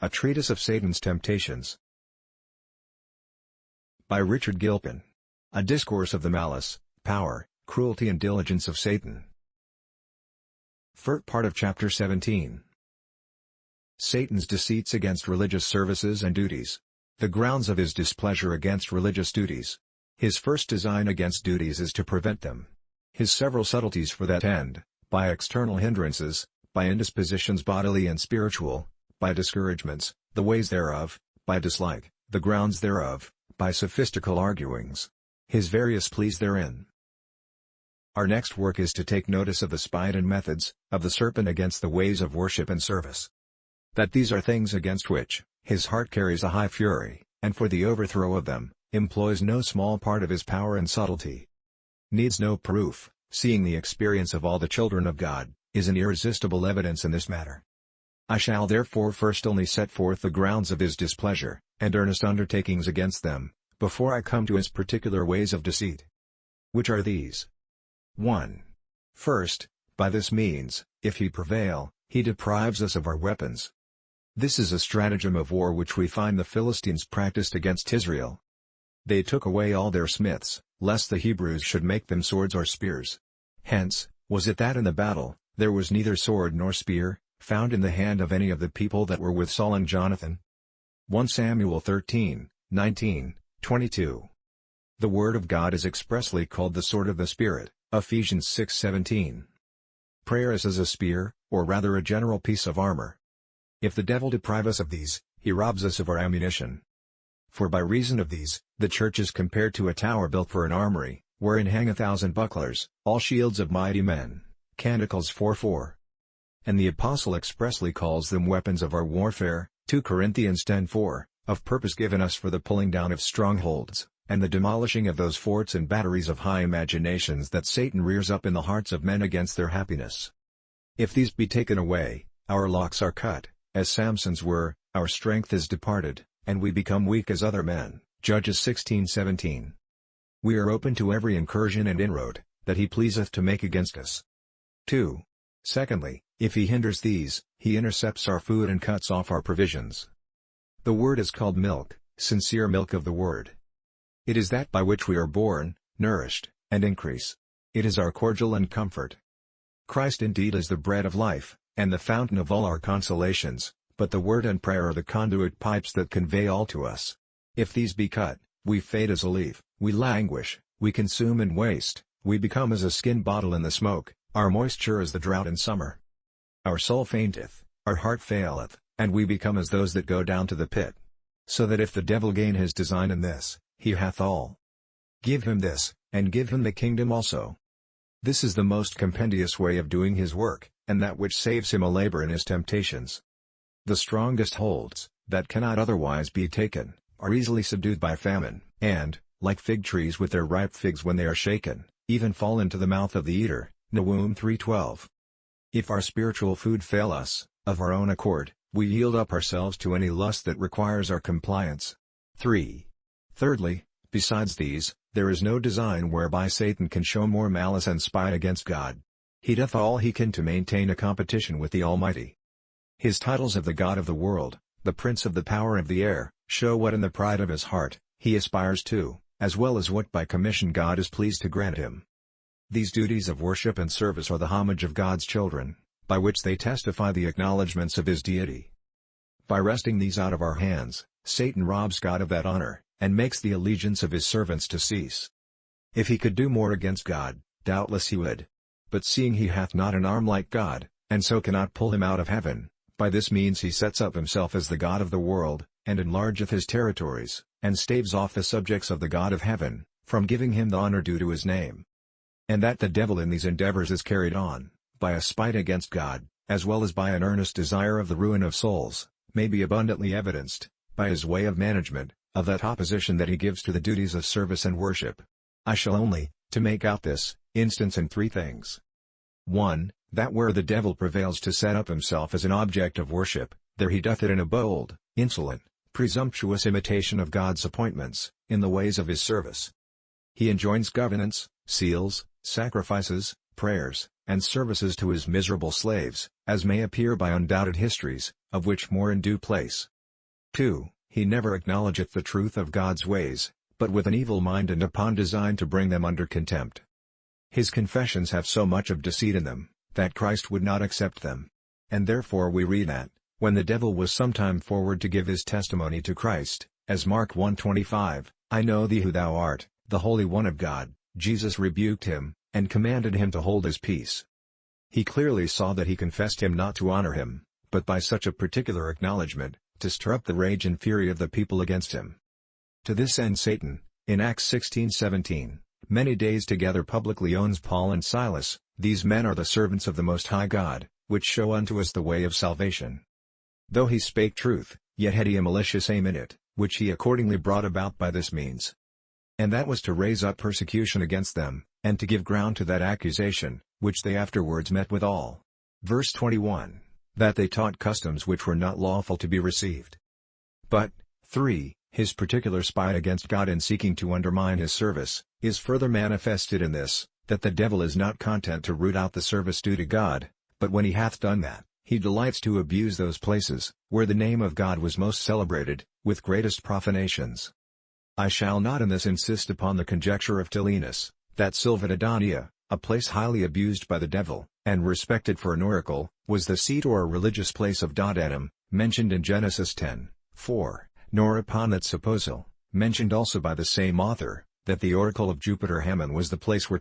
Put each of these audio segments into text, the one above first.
A Treatise of Satan's Temptations. By Richard Gilpin. A Discourse of the Malice, Power, Cruelty and Diligence of Satan. Part of Chapter 17. Satan's Deceits against Religious Services and Duties. The grounds of his displeasure against religious duties. His first design against duties is to prevent them. His several subtleties for that end, by external hindrances, by indispositions bodily and spiritual, by discouragements, the ways thereof, by dislike, the grounds thereof, by sophistical arguings. His various pleas therein. Our next work is to take notice of the spite and methods, of the serpent against the ways of worship and service. That these are things against which, his heart carries a high fury, and for the overthrow of them, employs no small part of his power and subtlety. Needs no proof, seeing the experience of all the children of God, is an irresistible evidence in this matter. I shall therefore first only set forth the grounds of his displeasure, and earnest undertakings against them, before I come to his particular ways of deceit. Which are these? 1. First, by this means, if he prevail, he deprives us of our weapons. This is a stratagem of war which we find the Philistines practiced against Israel. They took away all their smiths, lest the Hebrews should make them swords or spears. Hence, was it that in the battle, there was neither sword nor spear, found in the hand of any of the people that were with Saul and Jonathan? 1 Samuel 13, 19, 22. The Word of God is expressly called the sword of the Spirit, Ephesians 6:17. Prayer is as a spear, or rather a general piece of armor. If the devil deprive us of these, he robs us of our ammunition. For by reason of these, the church is compared to a tower built for an armory, wherein hang 1,000 bucklers, all shields of mighty men. Canticles 4:4. And the Apostle expressly calls them weapons of our warfare, 2 Corinthians 10:4, of purpose given us for the pulling down of strongholds, and the demolishing of those forts and batteries of high imaginations that Satan rears up in the hearts of men against their happiness. If these be taken away, our locks are cut, as Samson's were, our strength is departed, and we become weak as other men. Judges 16:17. We are open to every incursion and inroad, that he pleaseth to make against us. 2. Secondly, if he hinders these, he intercepts our food and cuts off our provisions. The word is called milk, sincere milk of the word. It is that by which we are born, nourished, and increase. It is our cordial and comfort. Christ indeed is the bread of life, and the fountain of all our consolations, but the word and prayer are the conduit pipes that convey all to us. If these be cut, we fade as a leaf, we languish, we consume and waste, we become as a skin bottle in the smoke, our moisture as the drought in summer. Our soul fainteth, our heart faileth, and we become as those that go down to the pit. So that if the devil gain his design in this, he hath all. Give him this, and give him the kingdom also. This is the most compendious way of doing his work, and that which saves him a labor in his temptations. The strongest holds, that cannot otherwise be taken, are easily subdued by famine, and, like fig trees with their ripe figs when they are shaken, even fall into the mouth of the eater. Nahum 3:12. If our spiritual food fail us, of our own accord, we yield up ourselves to any lust that requires our compliance. 3. Thirdly, besides these, there is no design whereby Satan can show more malice and spite against God. He doth all he can to maintain a competition with the Almighty. His titles of the God of the world, the Prince of the power of the air, show what in the pride of his heart, he aspires to, as well as what by commission God is pleased to grant him. These duties of worship and service are the homage of God's children, by which they testify the acknowledgments of his deity. By wresting these out of our hands, Satan robs God of that honor, and makes the allegiance of his servants to cease. If he could do more against God, doubtless he would. But seeing he hath not an arm like God, and so cannot pull him out of heaven, by this means he sets up himself as the God of the world, and enlargeth his territories, and staves off the subjects of the God of heaven, from giving him the honor due to his name. And that the devil in these endeavors is carried on, by a spite against God, as well as by an earnest desire of the ruin of souls, may be abundantly evidenced, by his way of management, of that opposition that he gives to the duties of service and worship. I shall only, to make out this, instance in 3 things. 1. That where the devil prevails to set up himself as an object of worship, there he doth it in a bold, insolent, presumptuous imitation of God's appointments, in the ways of his service. He enjoins governance, seals, sacrifices, prayers, and services to his miserable slaves, as may appear by undoubted histories, of which more in due place, 2. He never acknowledgeth the truth of God's ways, but with an evil mind and upon design to bring them under contempt. His confessions have so much of deceit in them, that Christ would not accept them. And therefore we read that, when the devil was sometime forward to give his testimony to Christ, as Mark 1:25, I know thee who thou art, the Holy One of God, Jesus rebuked him, and commanded him to hold his peace. He clearly saw that he confessed him not to honor him, but by such a particular acknowledgment, to stir up the rage and fury of the people against him. To this end Satan, in Acts 16:17, many days together publicly owns Paul and Silas. These men are the servants of the Most High God, which show unto us the way of salvation. Though he spake truth, yet had he a malicious aim in it, which he accordingly brought about by this means. And that was to raise up persecution against them, and to give ground to that accusation, which they afterwards met withal. Verse 21, that they taught customs which were not lawful to be received. But, 3. His particular spite against God in seeking to undermine his service, is further manifested in this, that the devil is not content to root out the service due to God, but when he hath done that, he delights to abuse those places, where the name of God was most celebrated, with greatest profanations. I shall not in this insist upon the conjecture of Tilenus, that Sylvadadonia, a place highly abused by the devil, and respected for an oracle, was the seat or religious place of Dodadam, mentioned in Genesis 10:4, nor upon that supposal, mentioned also by the same author, that the oracle of Jupiter Hammon was the place where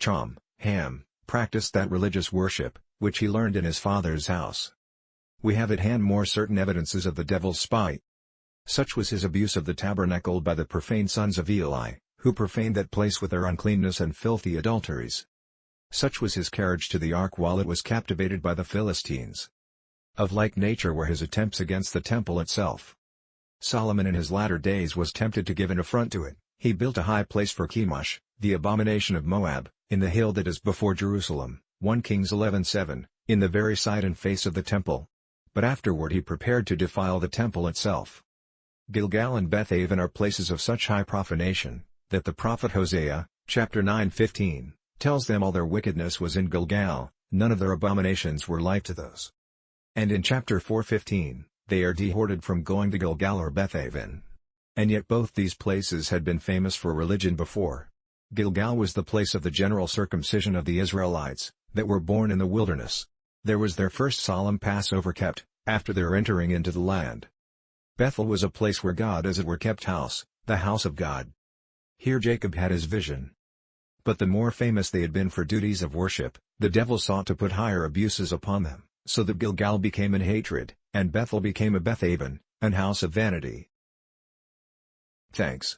Ham practiced that religious worship, which he learned in his father's house. We have at hand more certain evidences of the devil's spite. Such was his abuse of the tabernacle by the profane sons of Eli, who profaned that place with their uncleanness and filthy adulteries. Such was his carriage to the ark while it was captivated by the Philistines. Of like nature were his attempts against the temple itself. Solomon in his latter days was tempted to give an affront to it. He built a high place for Chemosh, the abomination of Moab, in the hill that is before Jerusalem, 1 Kings 11:7, in the very side and face of the temple. But afterward he prepared to defile the temple itself. Gilgal and Bethaven are places of such high profanation, that the prophet Hosea, chapter 9:15, tells them all their wickedness was in Gilgal, none of their abominations were like to those. And in chapter 4:15, they are dehorted from going to Gilgal or Bethaven. And yet both these places had been famous for religion before. Gilgal was the place of the general circumcision of the Israelites, that were born in the wilderness. There was their first solemn Passover kept, after their entering into the land. Bethel was a place where God as it were kept house, the house of God. Here Jacob had his vision. But the more famous they had been for duties of worship, the devil sought to put higher abuses upon them, so that Gilgal became an hatred, and Bethel became a Bethaven, an house of vanity. Thanks.